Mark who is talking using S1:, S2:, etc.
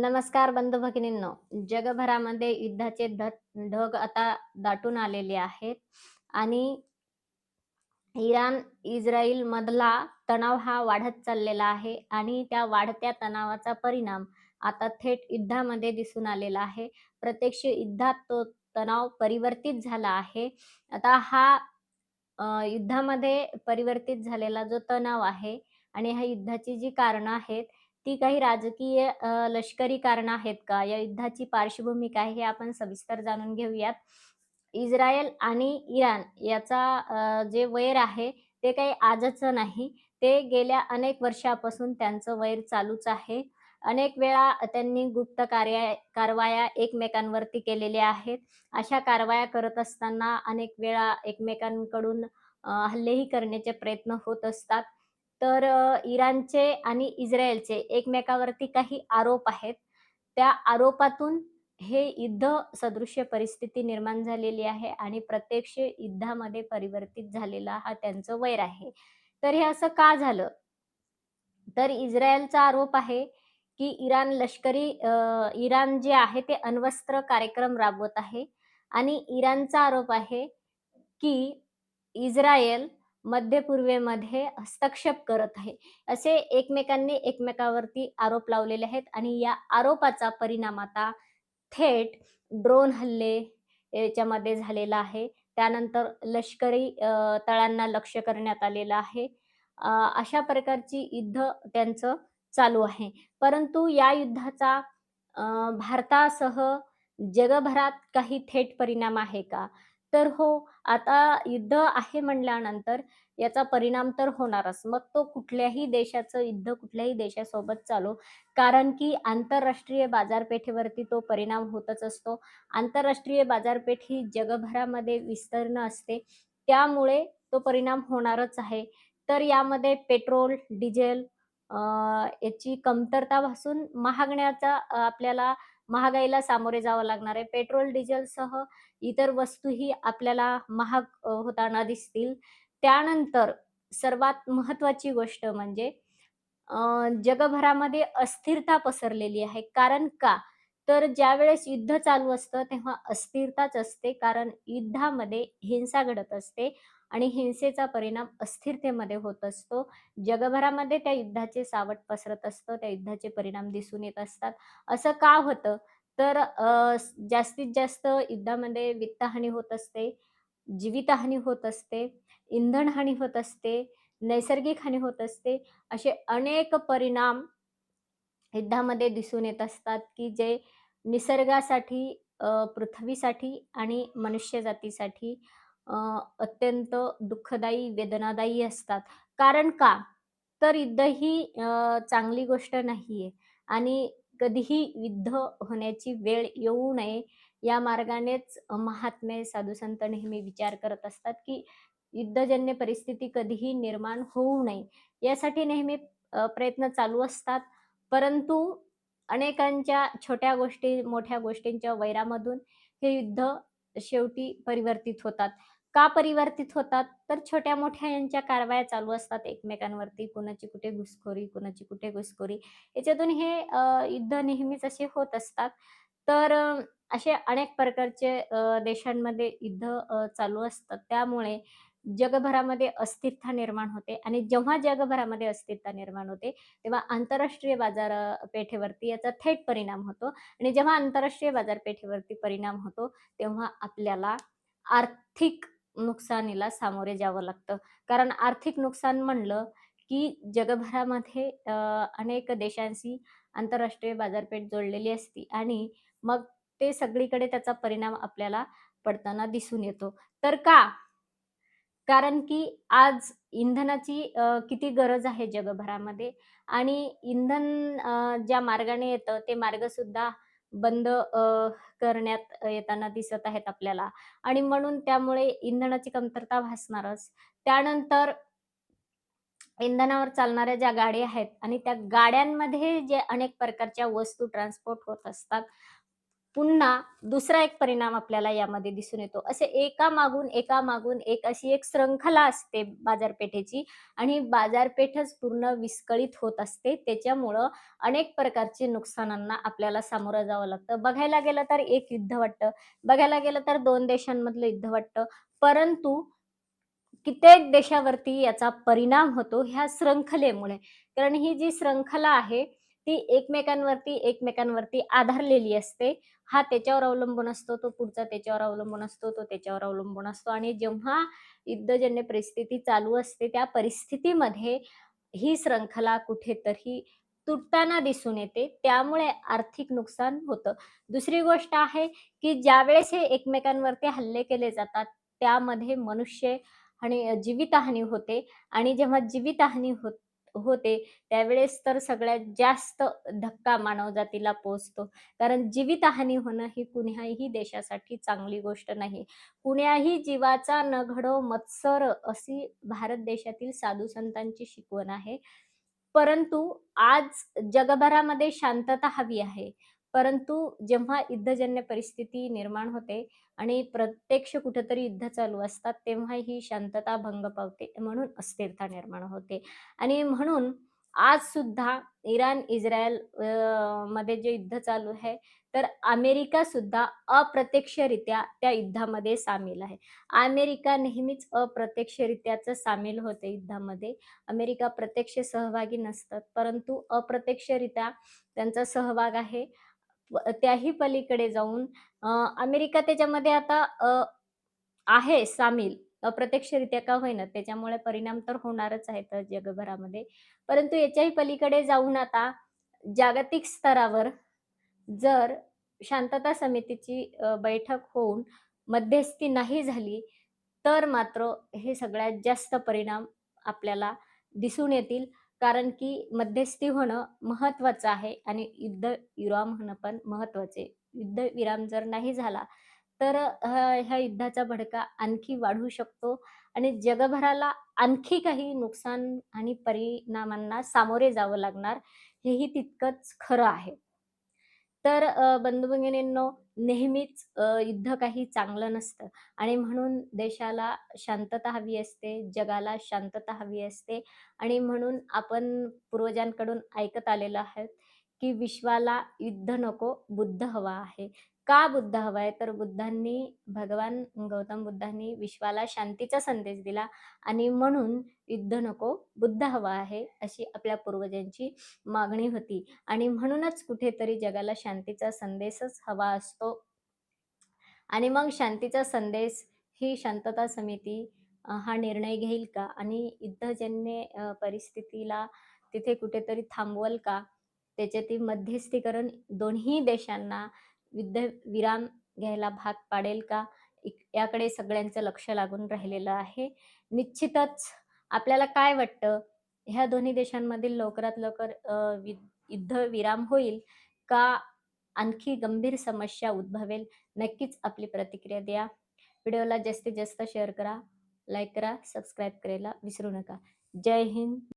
S1: नमस्कार बंधू भगिनींनो. जगभरामध्ये युद्धाचे ढग आता दाटून आलेले आहेत आणि इराण इस्रायल मधला तणाव हा वाढत चाललेला आहे आणि त्या वाढत्या तणावाचा परिणाम आता थेट युद्धामध्ये दिसून आलेला आहे. प्रत्यक्ष युद्धात तो तणाव परिवर्तित झाला आहे. आता हा युद्धामध्ये परिवर्तित झालेला जो तणाव आहे आणि ह्या युद्धाची जी कारणं आहेत, ती काही राजकीय लष्करी कारणं आहेत का? या युद्धाची पार्श्वभूमी काय? हे आपण सविस्तर जाणून घेऊयात. इस्रायल आणि इराण याचा जे वैर आहे, ते काही आजचं नाही. ते गेल्या अनेक वर्षापासून त्यांचं वैर चालूच आहे. अनेक वेळा त्यांनी गुप्त कारवाया एकमेकांवरती केलेल्या आहेत. अशा कारवाया करत असताना अनेक वेळा एकमेकांकडून हल्लेही करण्याचे प्रयत्न होत असतात. तर इराणचे आणि इस्रायलचे एकमेकावरती काही आरोप आहेत. त्या आरोपातून हे युद्ध सदृश्य परिस्थिती निर्माण झालेली आहे आणि प्रत्यक्ष युद्धामध्ये परिवर्तित झालेला हा त्यांचं वैर आहे. तर हे असं का झालं? तर इस्रायलचा आरोप आहे, की इराण जे आहे ते अण्वस्त्र कार्यक्रम राबवत आहे आणि इराणचा आरोप आहे, की इस्रायल मध्य पूर्वेमध्ये हस्तक्षेप करत आहे. असे एकमेकांनी एकमेकावरती आरोप लावलेले आहेत आणि या आरोपाचा परिणाम आता थेट ड्रोन हल्ले याच्यामध्ये झालेला आहे. त्यानंतर लष्करी तळांना लक्ष्य करण्यात आलेलं आहे. अशा प्रकारची युद्ध त्यांचं चालू आहे. परंतु या युद्धाचा अ, भारतासह जगभरात काही थेट परिणाम आहे का? तर हो, आता युद्ध आहे म्हटल्यानंतर याचा परिणाम तर होणारच. मग तो कुठल्याही देशाचं युद्ध कुठल्याही देशासोबत चालू, कारण की आंतरराष्ट्रीय बाजारपेठेवरती तो परिणाम होतच असतो. आंतरराष्ट्रीय बाजारपेठ ही जगभरामध्ये विस्तीर्ण असते. त्यामुळे तो परिणाम होणारच आहे. तर यामध्ये पेट्रोल, डिझेल अ, याची कमतरता भासून आपल्याला महागाईला सामोरे जावं लागणार आहे. पेट्रोल, डिझेलसह इतर वस्तूही आपल्याला महाग होताना दिसतील. त्यानंतर सर्वात महत्त्वाची गोष्ट म्हणजे जगभरामध्ये अस्थिरता पसरलेली आहे. कारण का? तर ज्यावेळेस युद्ध चालू असतं तेव्हा अस्थिरताच असते. कारण युद्धामध्ये हिंसा घडत असते आणि हिंसेचा परिणाम अस्थिरतेमध्ये होत असतो. जगभरामध्ये त्या युद्धाचे सावट पसरत असतं. त्या युद्धाचे परिणाम दिसून येत असतात. असं का होतं? तर जास्तीत जास्त युद्धामध्ये वित्तहानी होत असते, जीवितहानी होत असते, इंधनहानी होत असते, नैसर्गिक हानी होत असते. असे अनेक परिणाम युद्धामध्ये दिसून येत असतात, की जे निसर्गासाठी, पृथ्वीसाठी आणि मनुष्यजातीसाठी अ, अत्यंत दुःखदायी, वेदनादायी असतात. कारण का? तर युद्ध ही चांगली गोष्ट नाहीये आणि कधीही युद्ध होण्याची वेळ येऊ नये, या मार्गानेच महात्मे, साधुसंत नेहमी विचार करत असतात, की युद्धजन्य परिस्थिती कधीही निर्माण होऊ नये, यासाठी नेहमी प्रयत्न चालू असतात. परंतु अनेकांच्या छोट्या गोष्टी, मोठ्या गोष्टींच्या वैरामधून हे युद्ध शेवटी परिवर्तित होतात. का परिवर्तित होतात? तर छोट्या-मोठ्या यांच्या कारवाया चालू असतात एकमेकांवरती. कुणाची कुठे घुसखोरी, कुणाची कुठे घुसखोरी. याच्यातून हे युद्ध नेहमीच असे होत असतात. तर असे अनेक प्रकारचे देशांमध्ये युद्ध चालू असतात. त्यामुळे जगभरामध्ये अस्थिरता निर्माण होते आणि जेव्हा जगभरामध्ये अस्थिरता निर्माण होते, तेव्हा आंतरराष्ट्रीय पेठेवरती याचा थेट परिणाम होतो आणि जेव्हा आंतरराष्ट्रीय बाजारपेठेवरती परिणाम होतो, तेव्हा आपल्याला आर्थिक नुकसानीला सामोरे जावं लागतं. कारण आर्थिक नुकसान म्हणलं, की जगभरामध्ये अनेक देशांशी आंतरराष्ट्रीय बाजारपेठ जोडलेली असते आणि मग ते सगळीकडे त्याचा परिणाम आपल्याला पडताना दिसून येतो. तर का? कारण की आज इंधनाची किती गरज आहे जगभरामध्ये आणि इंधन ज्या मार्गाने येतं ते मार्गसुद्धा बंद करण्यात येताना दिसत आहेत आपल्याला आणि म्हणून त्यामुळे इंधनाची कमतरता भासणारच. त्यानंतर इंधनावर चालणाऱ्या ज्या गाड्या आहेत आणि त्या गाड्यांमध्ये जे अनेक प्रकारच्या वस्तू ट्रान्सपोर्ट होत असतात. पुन्हा दुसरा एक परिणाम आपल्याला यामध्ये दिसून येतो. असे एकामागून एक अशी एक शृंखला असते बाजारपेठेची आणि बाजारपेठच पूर्ण विस्कळीत होत असते. त्याच्यामुळं अनेक प्रकारचे नुकसानांना आपल्याला सामोरं जावं लागतं. बघायला गेलं तर एक युद्ध वाटतं, बघायला गेलं तर 2 देशांमधलं युद्ध वाटतं. परंतु कित्येक देशावरती याचा परिणाम होतो ह्या शृंखलेमुळे. कारण ही जी शृंखला आहे, ती एकमेकांवरती आधारलेली असते. हा त्याच्यावर अवलंबून असतो, तो पुढचा त्याच्यावर अवलंबून असतो, तो त्याच्यावर अवलंबून असतो आणि जेव्हा युद्धजन्य परिस्थिती चालू असते, त्या परिस्थितीमध्ये ही शृंखला कुठेतरी तुटताना दिसून येते. त्यामुळे आर्थिक नुकसान होतं. दुसरी गोष्ट आहे, की ज्यावेळेस हे एकमेकांवरती हल्ले केले जातात, त्यामध्ये मनुष्य आणि जीवितहानी होते आणि जेव्हा जीवितहानी होते, त्यावेळेस तर सगळ्यात जास्त धक्का मानवजातीला पोहोचतो. कारण जीवितहानी होणं ही कुण्याही देशासाठी चांगली गोष्ट नाही. कुण्याही जीवाचा न घडो मत्सर अशी भारत देशातील साधू संतांची शिकवण आहे. परंतु आज जगभरामध्ये शांतता हवी आहे. परंतु जेव्हा युद्धजन्य परिस्थिती निर्माण होते आणि प्रत्यक्ष कुठेतरी युद्ध चालू असतात, तेव्हा ही शांतता भंग पावते. म्हणून अस्थिरता निर्माण होते. आणि म्हणून आज सुद्धा इराण-इस्रायल मध्ये जे युद्ध चालू आहे, तर अमेरिका सुद्धा अप्रत्यक्षरित्या त्या युद्धामध्ये सामील आहे. अमेरिका नेहमीच अप्रत्यक्षरित्याच सामील होते युद्धामध्ये. अमेरिका प्रत्यक्ष सहभागी नसतात, परंतु अप्रत्यक्षरित्या त्यांचा सहभाग आहे. त्याही पलीकडे जाऊन अ, अमेरिका त्याच्यामध्ये आता आहे सामील. अप्रत्यक्षरित्या का होईना त्याच्यामुळे परिणाम तर होणारच आहेत जगभरामध्ये. परंतु याच्याही पलीकडे जाऊन आता जागतिक स्तरावर जर शांतता समितीची बैठक होऊन मध्यस्थी नाही झाली, तर मात्र हे सगळ्यात जास्त परिणाम आपल्याला दिसून येतील. कारण की मध्यस्थी होणं महत्त्वाचं आहे आणि युद्धविराम होणं पण महत्त्वाचं आहे. युद्धविराम जर नाही झाला, तर ह्या युद्धाचा भडका आणखी वाढू शकतो आणि जगभराला आणखी काही नुकसान आणि परिणामांना सामोरे जावं लागणार, हेही तितकंच खरं आहे. तर बंधू-भगिनींनो, नेहमीच युद्ध काही चांगलं नसतं आणि म्हणून देशाला शांतता हवी असते, जगाला शांतता हवी असते आणि म्हणून आपण पूर्वजांकडून ऐकत आलेलो आहोत, की विश्वाला युद्ध नको, बुद्ध हवा आहे. का बुद्ध हवा आहे? तर भगवान गौतम बुद्धांनी विश्वाला शांतीचा संदेश दिला आणि म्हणून युद्ध नको, बुद्ध हवा आहे, अशी आपल्या पूर्वजांची मागणी होती. आणि म्हणूनच कुठेतरी जगाला शांतीचा संदेशच हवा असतो आणि मग शांतीचा संदेश ही शांतता समिती हा निर्णय घेईल का? आणि युद्धजन्य परिस्थितीला तिथे कुठेतरी थांबवल का? त्याच्यात ती मध्यस्थीकरण दोन्ही देशांना युद्धविराम घ्यायला भाग पाडेल का? याकडे सगळ्यांचं लक्ष लागून राहिलेलं आहे. निश्चितच आपल्याला काय वाटतं? ह्या दोन्ही देशांमधील लवकरात लवकर युद्धविराम होईल का आणखी गंभीर समस्या उद्भवेल? नक्कीच आपली प्रतिक्रिया द्या. व्हिडिओला जास्तीत जास्त शेअर करा, लाईक करा, सबस्क्राईब करायला विसरू नका. जय हिंद.